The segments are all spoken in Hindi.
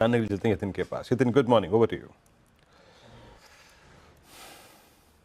जानने के लिए चलते हैं यतिन के पास। Yatin, good morning, over to you.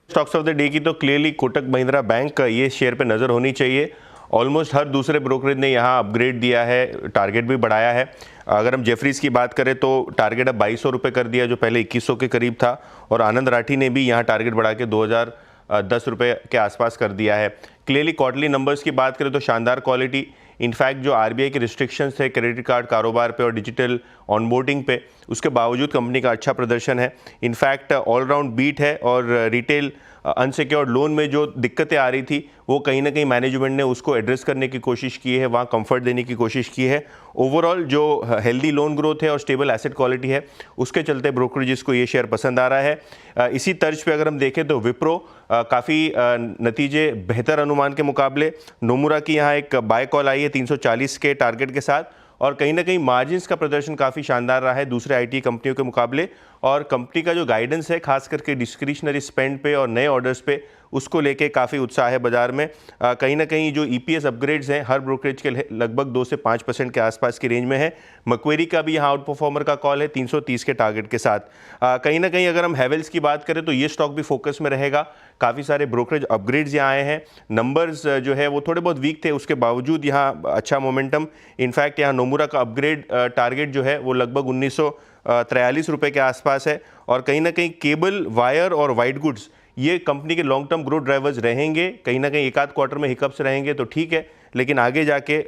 Stocks of the day की तो क्लियरली कोटक महिंद्रा बैंक ये शेयर पे नज़र होनी चाहिए। ऑलमोस्ट हर दूसरे ब्रोकरेज ने यहाँ अपग्रेड दिया है, टारगेट भी बढ़ाया है। अगर हम जेफरीज की बात करें तो टारगेट अब 2200 रुपये कर दिया, जो पहले 2100 के करीब था। और आनंद राठी ने भी यहाँ टारगेट बढ़ा के 2010 रुपये के आसपास कर दिया है। क्लियरली क्वार्टरली नंबर्स की बात करें तो शानदार क्वालिटी। इनफैक्ट जो आरबीआई के रिस्ट्रिक्शंस थे क्रेडिट कार्ड कारोबार पे और डिजिटल ऑनबोर्डिंग पे, उसके बावजूद कंपनी का अच्छा प्रदर्शन है। इनफैक्ट ऑलराउंड बीट है और रिटेल अनसिक्योर्ड लोन में जो दिक्कतें आ रही थी वो कहीं ना कहीं मैनेजमेंट ने उसको एड्रेस करने की कोशिश की है, वहाँ कंफर्ट देने की कोशिश की है। ओवरऑल जो हेल्दी लोन ग्रोथ है और स्टेबल एसेट क्वालिटी है, उसके चलते ब्रोकरेजेस को ये शेयर पसंद आ रहा है। इसी तर्ज पे अगर हम देखें तो विप्रो काफ़ी नतीजे बेहतर अनुमान के मुकाबले। नोमुरा की यहाँ एक बाय कॉल आई है 340 के टारगेट के साथ, और कहीं ना कहीं मार्जिन्स का प्रदर्शन काफ़ी शानदार रहा है दूसरे आईटी कंपनियों के मुकाबले। और कंपनी का जो गाइडेंस है खास करके डिस्क्रिशनरी स्पेंड पे और नए ऑर्डर्स पे, उसको लेके काफ़ी उत्साह है बाजार में। कहीं ना कहीं जो ईपीएस अपग्रेड्स हैं हर ब्रोकरेज के लगभग 2 से 5% के आसपास की रेंज में है। मक्वेरी का भी यहाँ आउट परफॉर्मर का कॉल है 330 के टारगेट के साथ। कहीं ना कहीं अगर हम हैवेल्स की बात करें तो ये स्टॉक भी फोकस में रहेगा। काफ़ी सारे ब्रोकरेज अपग्रेड्स यहाँ आए हैं। नंबर्स जो है वो थोड़े बहुत वीक थे, उसके बावजूद यहाँ अच्छा मोमेंटम। इनफैक्ट यहाँ नोमुरा का अपग्रेड टारगेट जो है वो लगभग 1943 रुपये के आसपास है। और कहीं ना कहीं केबल, वायर और वाइट गुड्स ये कंपनी के लॉन्ग टर्म ग्रोथ ड्राइवर्स रहेंगे। कहीं ना कहीं एक आध क्वार्टर में हिकअप्स रहेंगे तो ठीक है, लेकिन आगे जाके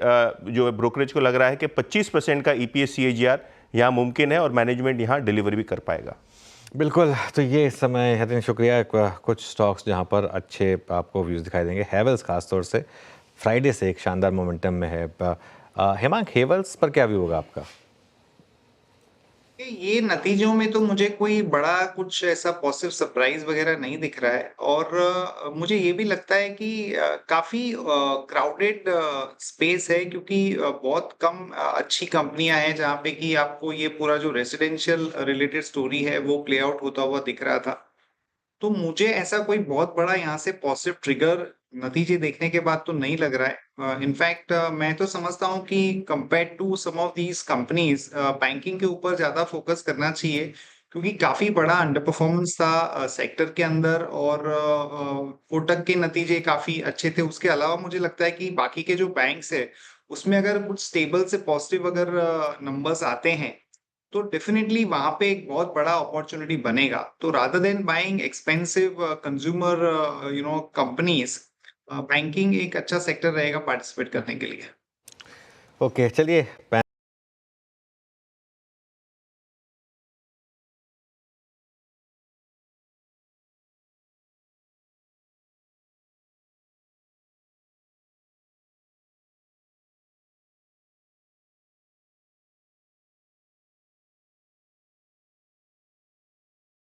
जो ब्रोकरेज को लग रहा है कि 25% का ईपीएस सीएजीआर यहाँ मुमकिन है और मैनेजमेंट यहाँ डिलीवर भी कर पाएगा। बिल्कुल, तो ये इस समय यतिन शुक्रिया। कुछ स्टॉक्स जहाँ पर अच्छे आपको व्यूज़ दिखाई देंगे, हेवल्स खासतौर से फ्राइडे से एक शानदार मोमेंटम में है। हेमांग, हेवल्स पर क्या व्यू होगा आपका? ये नतीजों में तो मुझे कोई बड़ा कुछ ऐसा पॉजिटिव सरप्राइज वगैरह नहीं दिख रहा है। और मुझे ये भी लगता है कि काफी क्राउडेड स्पेस है, क्योंकि बहुत कम अच्छी कंपनियां हैं जहाँ पे कि आपको ये पूरा जो रेसिडेंशियल रिलेटेड स्टोरी है वो प्ले आउट होता हुआ दिख रहा था। तो मुझे ऐसा कोई बहुत बड़ा यहाँ से पॉजिटिव ट्रिगर नतीजे देखने के बाद तो नहीं लग रहा है। इनफैक्ट मैं तो समझता हूँ कि compare to some of these companies banking के ऊपर ज्यादा फोकस करना चाहिए, क्योंकि काफी बड़ा अंडर परफॉर्मेंस था सेक्टर के अंदर। और कोटक के नतीजे काफी अच्छे थे। उसके अलावा मुझे लगता है कि बाकी के जो बैंक्स है उसमें अगर कुछ स्टेबल से पॉजिटिव अगर नंबर्स आते हैं तो डेफिनेटली वहां पे एक बहुत बड़ा अपॉर्चुनिटी बनेगा। तो rather than buying expensive consumer companies, banking एक अच्छा सेक्टर रहेगा पार्टिसिपेट करने के लिए। ओके, चलिए।